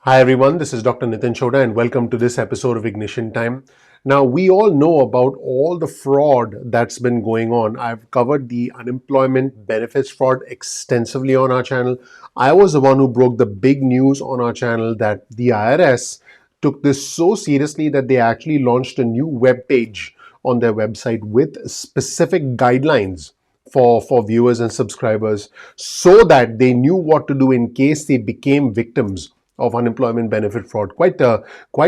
Hi everyone, this is Dr. Nitin Chhoda and welcome to this episode of Ignition Time. Now, we all know about all the fraud that's been going on. I've covered the unemployment benefits fraud extensively on our channel. I was the one who broke the big news on our channel that the IRS took this so seriously that they actually launched a new web page on their website with specific guidelines for viewers and subscribers so that they knew what to do in case they became victims of unemployment benefit fraud. Quite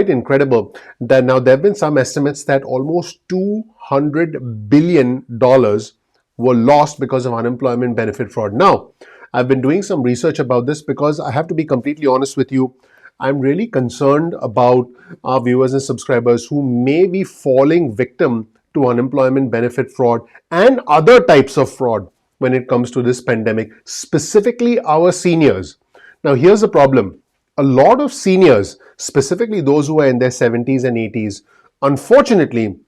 incredible. That now there have been some estimates that almost $200 billion were lost because of unemployment benefit fraud. Now, I've been doing some research about this because I have to be completely honest with you. I'm really concerned about our viewers and subscribers who may be falling victim to unemployment benefit fraud and other types of fraud when it comes to this pandemic, specifically our seniors. Now, here's the problem. A lot of seniors, specifically those who are in their 70s and 80s, unfortunately,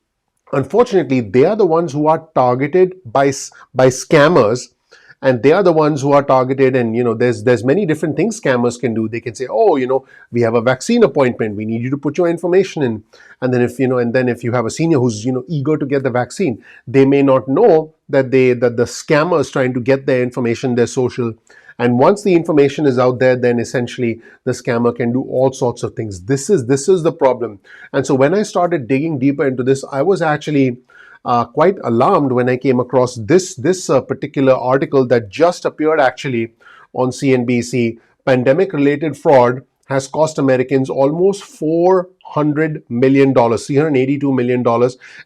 they are the ones who are targeted by scammers, and they are the ones who are targeted. And there's many different things scammers can do. They can say, oh, we have a vaccine appointment, we need you to put your information in. And then if you have a senior who's eager to get the vaccine, they may not know that the scammer is trying to get their information, their social. And once the information is out there, then essentially the scammer can do all sorts of things. This is the problem. And so when I started digging deeper into this, I was actually quite alarmed when I came across this particular article that just appeared actually on CNBC. Pandemic-related fraud has cost Americans almost $400 million, $382 million.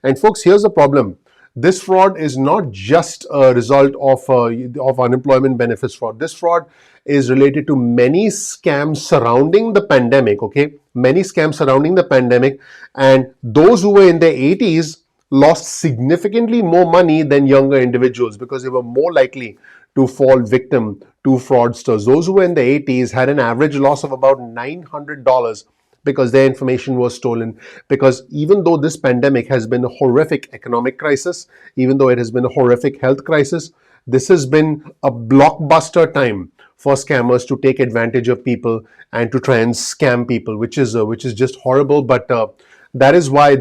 And folks, here's the problem. This fraud is not just a result of unemployment benefits fraud. This fraud is related to many scams surrounding the pandemic, okay? Many scams surrounding the pandemic, and those who were in their 80s lost significantly more money than younger individuals because they were more likely to fall victim to fraudsters. Those who were in the 80s had an average loss of about $900 because their information was stolen. Because even though this pandemic has been a horrific economic crisis, even though it has been a horrific health crisis, this has been a blockbuster time for scammers to take advantage of people and to try and scam people, which is just horrible. But folks, that is why I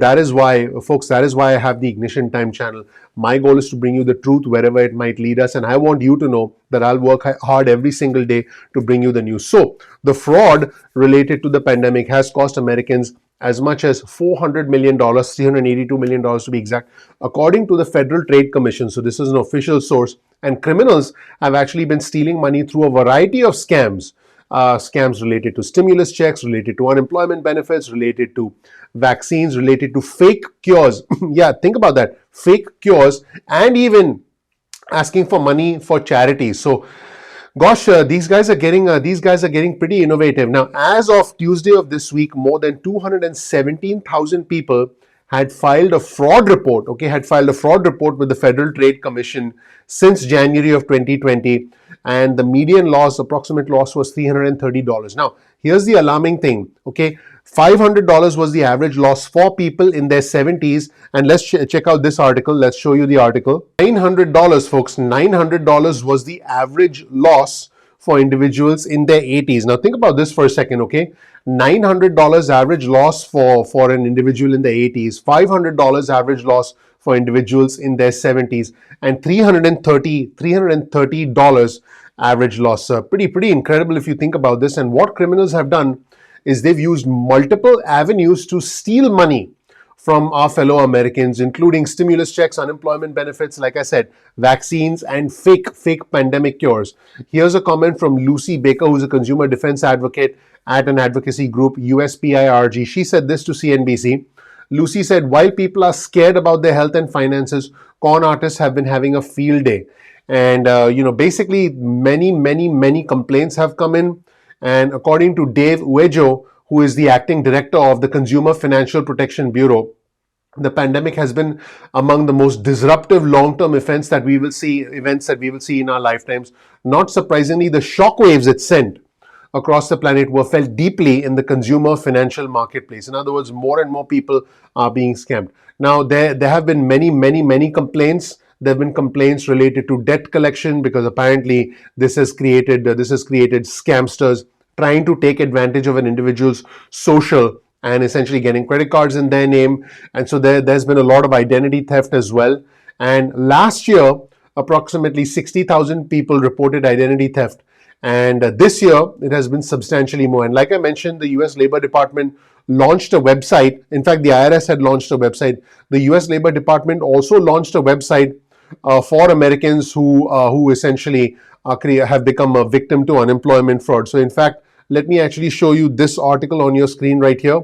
have the Ignition Time channel. My goal is to bring you the truth wherever it might lead us, and I want you to know that I'll work hard every single day to bring you the news. So the fraud related to the pandemic has cost Americans as much as $400 million, $382 million to be exact, according to the Federal Trade Commission. So this is an official source, and criminals have actually been stealing money through a variety of scams. Scams related to stimulus checks, related to unemployment benefits, related to vaccines, related to fake cures. Yeah, think about that. Fake cures, and even asking for money for charities. So gosh, these guys are getting pretty innovative. Now, as of Tuesday of this week, more than 217,000 people had filed a fraud report, with the Federal Trade Commission since January of 2020, and the median approximate loss was $330. Now, here's the alarming thing, okay? $500 was the average loss for people in their 70s. And let's check out this article. Let's show you the article. $900, folks, $900 was the average loss for individuals in their 80s. Now think about this for a second, okay? $900 average loss for an individual in the 80s, $500 average loss for individuals in their 70s, and $330 average loss. Pretty incredible if you think about this. And what criminals have done is they've used multiple avenues to steal money from our fellow Americans, including stimulus checks, unemployment benefits, like I said, vaccines, and fake pandemic cures. Here's a comment from Lucy Baker, who's a consumer defense advocate at an advocacy group, USPIRG. She said this to CNBC. Lucy said, while people are scared about their health and finances, con artists have been having a field day. And, basically many complaints have come in. And according to Dave Uejo, who is the acting director of the Consumer Financial Protection Bureau, the pandemic has been among the most disruptive long-term events that we will see in our lifetimes. Not surprisingly, the shockwaves it sent across the planet were felt deeply in the consumer financial marketplace. In other words, more and more people are being scammed. Now, there have been many complaints. There have been complaints related to debt collection because apparently this has created scamsters trying to take advantage of an individual's social and essentially getting credit cards in their name. And so there's been a lot of identity theft as well. And last year, approximately 60,000 people reported identity theft. And this year, it has been substantially more. And like I mentioned, the US Labor Department launched a website. In fact, the IRS had launched a website. The US Labor Department also launched a website for Americans who essentially have become a victim to unemployment fraud. So in fact, let me actually show you this article on your screen right here.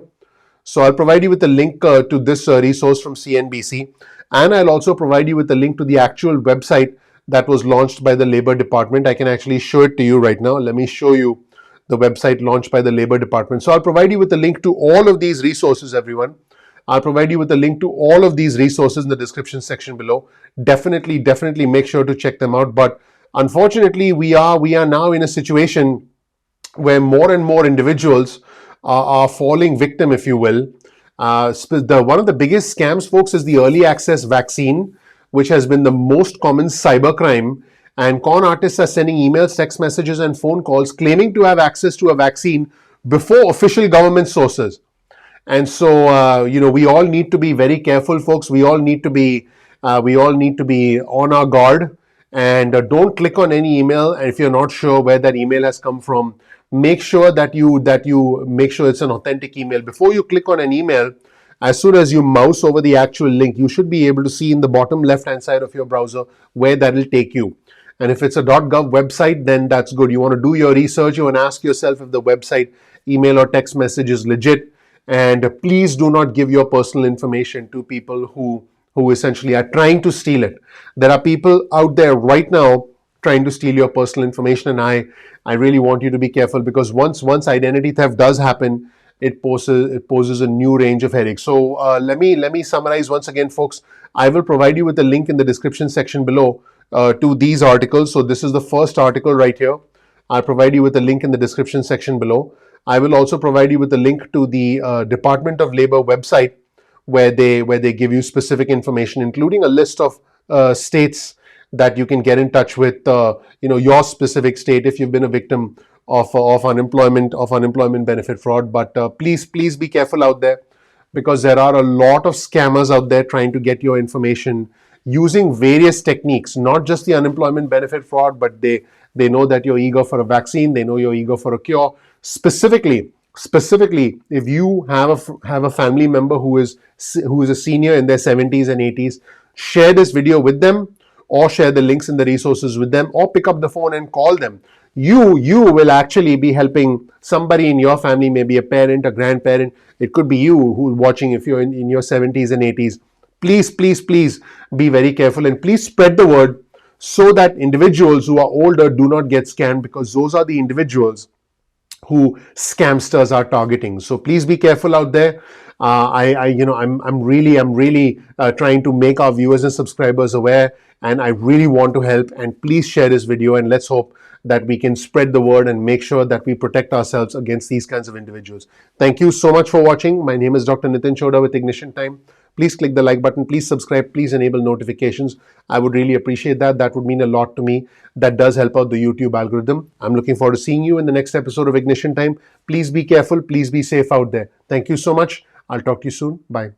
So I'll provide you with a link to this resource from CNBC, and I'll also provide you with a link to the actual website that was launched by the Labor Department. I can actually show it to you right now. Let me show you the website launched by the Labor Department. So I'll provide you with a link to all of these resources, everyone. I'll provide you with a link to all of these resources in the description section below. Definitely make sure to check them out. But unfortunately, we are now in a situation where more and more individuals are falling victim, if you will. One of the biggest scams, folks, is the early access vaccine, which has been the most common cybercrime. And con artists are sending emails, text messages, and phone calls claiming to have access to a vaccine before official government sources. And so, we all need to be very careful, folks. We all need to be on our guard. And don't click on any email. And if you're not sure where that email has come from, make sure that you make sure it's an authentic email. Before you click on an email, as soon as you mouse over the actual link, you should be able to see in the bottom left-hand side of your browser where that will take you. And if it's a .gov website, then that's good. You want to do your research. You want to ask yourself if the website, email, or text message is legit. And please do not give your personal information to people who essentially are trying to steal it. There are people out there right now trying to steal your personal information, and I really want you to be careful, because once identity theft does happen, it poses a new range of headaches. So let me summarize once again, folks. I will provide you with a link in the description section below to these articles. So this is the first article right here. I'll provide you with a link in the description section below. I will also provide you with a link to the Department of Labor website, where they give you specific information, including a list of states that you can get in touch with, your specific state if you've been a victim of unemployment benefit fraud. But please be careful out there, because there are a lot of scammers out there trying to get your information using various techniques, not just the unemployment benefit fraud, but they know that you're eager for a vaccine, they know you're eager for a cure. Specifically, if you have a family member who is a senior in their 70s and 80s, share this video with them, or share the links in the resources with them, or pick up the phone and call them. You will actually be helping somebody in your family, maybe a parent, a grandparent. It could be you who's watching if you're in your 70s and 80s. Please be very careful, and please spread the word so that individuals who are older do not get scammed, because those are the individuals who scamsters are targeting. So please be careful out there. I'm really trying to make our viewers and subscribers aware, and I really want to help. And please share this video, and let's hope that we can spread the word and make sure that we protect ourselves against these kinds of individuals. Thank you so much for watching. My name is Dr. Nitin Chhoda with Ignition Time. Please click the like button. Please subscribe. Please enable notifications. I would really appreciate that. That would mean a lot to me. That does help out the YouTube algorithm. I'm looking forward to seeing you in the next episode of Ignition Time. Please be careful. Please be safe out there. Thank you so much. I'll talk to you soon. Bye.